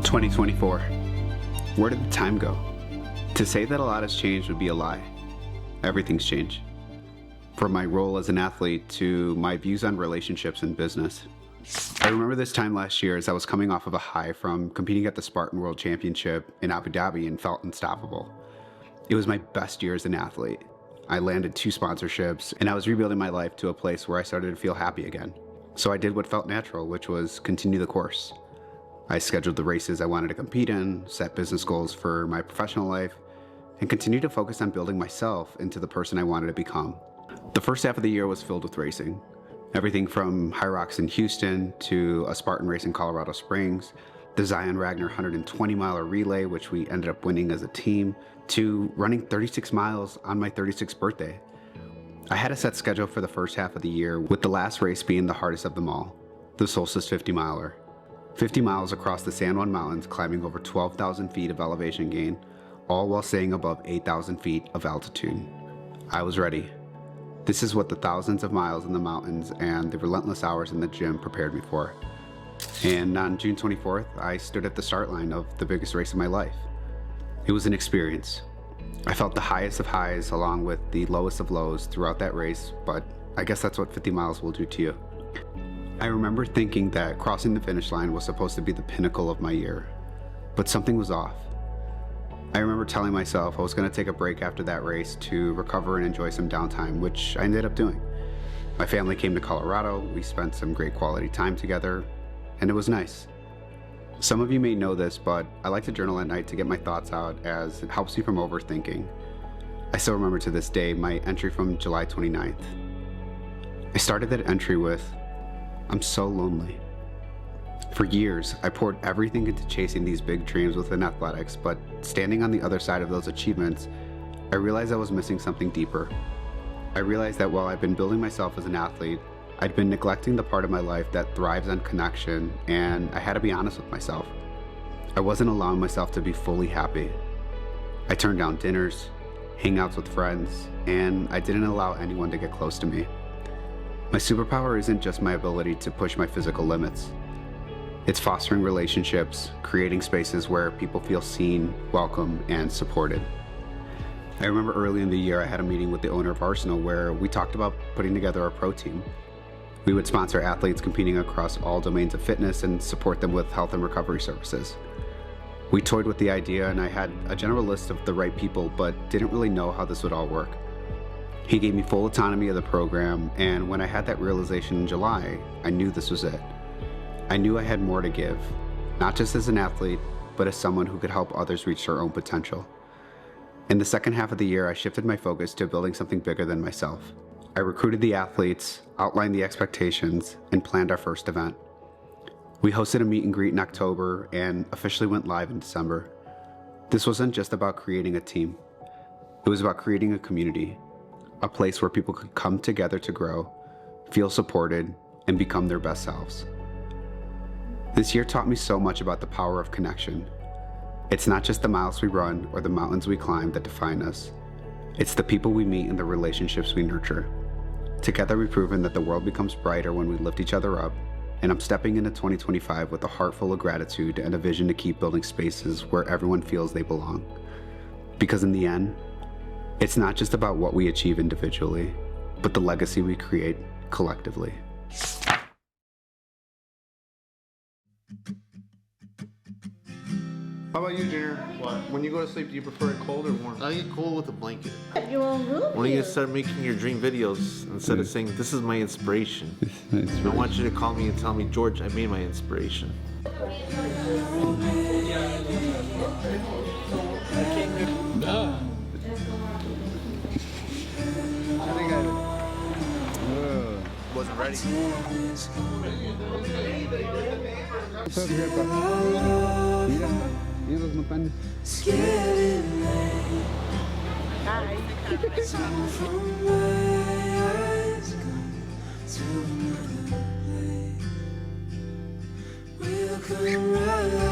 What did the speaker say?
2024. Where did the time go? To say that a lot has changed would be a lie. Everything's changed. From my role as an athlete to my views on relationships and business. I remember this time last year as I was coming off of a high from competing at the Spartan World Championship in Abu Dhabi and felt unstoppable. It was my best year as an athlete. I landed 2 sponsorships and I was rebuilding my life to a place where I started to feel happy again. So I did what felt natural, which was continue the course. I scheduled the races I wanted to compete in, set business goals for my professional life, and continued to focus on building myself into the person I wanted to become. The first half of the year was filled with racing. Everything from High Rocks in Houston to a Spartan race in Colorado Springs, the Zion Ragnar 120-mile relay, which we ended up winning as a team, to running 36 miles on my 36th birthday. I had a set schedule for the first half of the year, with the last race being the hardest of them all, the Solstice 50-miler. 50 miles across the San Juan Mountains, climbing over 12,000 feet of elevation gain, all while staying above 8,000 feet of altitude. I was ready. This is what the thousands of miles in the mountains and the relentless hours in the gym prepared me for. And on June 24th, I stood at the start line of the biggest race of my life. It was an experience. I felt the highest of highs along with the lowest of lows throughout that race, but I guess that's what 50 miles will do to you. I remember thinking that crossing the finish line was supposed to be the pinnacle of my year, but something was off. I remember telling myself I was going to take a break after that race to recover and enjoy some downtime, which I ended up doing. My family came to Colorado, we spent some great quality time together, and it was nice. Some of you may know this, but I like to journal at night to get my thoughts out as it helps me from overthinking. I still remember to this day my entry from July 29th. I started that entry with, "I'm so lonely." For years, I poured everything into chasing these big dreams within athletics, but standing on the other side of those achievements, I realized I was missing something deeper. I realized that while I've been building myself as an athlete, I'd been neglecting the part of my life that thrives on connection, and I had to be honest with myself. I wasn't allowing myself to be fully happy. I turned down dinners, hangouts with friends, and I didn't allow anyone to get close to me. My superpower isn't just my ability to push my physical limits. It's fostering relationships, creating spaces where people feel seen, welcome, and supported. I remember early in the year I had a meeting with the owner of Arsenal where we talked about putting together a pro team. We would sponsor athletes competing across all domains of fitness and support them with health and recovery services. We toyed with the idea and I had a general list of the right people but didn't really know how this would all work. He gave me full autonomy of the program, and when I had that realization in July, I knew this was it. I knew I had more to give, not just as an athlete, but as someone who could help others reach their own potential. In the second half of the year, I shifted my focus to building something bigger than myself. I recruited the athletes, outlined the expectations, and planned our first event. We hosted a meet and greet in October and officially went live in December. This wasn't just about creating a team. It was about creating a community. A place where people could come together to grow, feel supported, and become their best selves. This year taught me so much about the power of connection. It's not just the miles we run or the mountains we climb that define us. It's the people we meet and the relationships we nurture. Together we've proven that the world becomes brighter when we lift each other up, and I'm stepping into 2025 with a heart full of gratitude and a vision to keep building spaces where everyone feels they belong. Because in the end, it's not just about what we achieve individually, but the legacy we create collectively. How about you, Junior? What? When you go to sleep, do you prefer it cold or warm? I get cool with a blanket. Your own room. When you here. start making your dream videos, instead of saying, "This is my inspiration," I want you to call me and tell me, "George, I made my inspiration." I think I wasn't ready. We'll come right